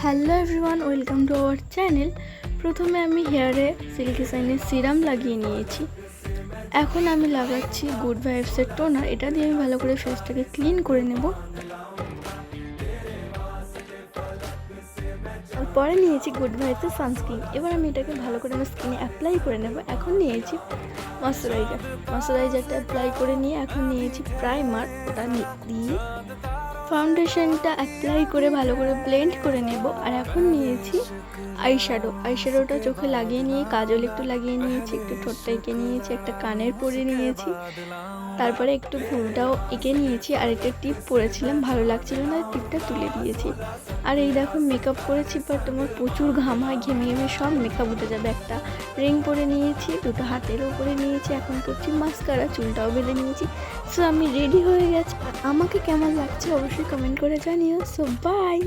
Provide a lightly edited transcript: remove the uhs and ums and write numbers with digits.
Hello everyone, welcome to our channel. প্রথমে আমি হেয়ারে silky শাইনের serum লাগিয়ে নিয়েছি। এখন আমি লাগাচ্ছি গুড ভাইবসের টোনার। এটা দিয়ে আমি ভালো করে ফেসটাকে ক্লিন করে নেব। পরে নিয়েছি গুড ভাইবসের সানস্ক্রিন। এবার আমি এটাকে ভালো করে আমার স্কিনে অ্যাপ্লাই করে নেব। এখন নিয়েছি ময়শ্চারাইজারটা অ্যাপ্লাই করে নিয়ে এখন নিয়েছি প্রাইমার। ওটা দিয়ে ফাউন্ডেশনটা অ্যাপ্লাই করে ভালো করে ব্লেন্ড করে নেব। আর এখন নিয়েছি আইশ্যাডোটা চোখে লাগিয়ে নিয়ে কাজল একটু লাগিয়ে নিয়েছি, একটু ঠোঁটটা এঁকে নিয়েছি, একটা কানের পরে নিয়েছি, তারপরে একটু ভুরুটাও এঁকে নিয়েছি। আর একটা টিপ পরেছিলাম, ভালো লাগছিল না, টিপটা তুলে দিয়েছি। আর এই দেখো মেকআপ করেছি, বাট তোমার প্রচুর ঘাম হয়, ঘেমে সব মেকআপ উঠে যাবে। একটা রিং পরে নিয়েছি, দুটো হাতের উপরে নিয়েছি, এখন করছি মাস্কারা, চুলটাও বেঁধে নিয়েছি। সো আমি রেডি হয়ে গেছি। আমাকে কেমন লাগছে অবশ্যই কমেন্ট করে জানিও। So by.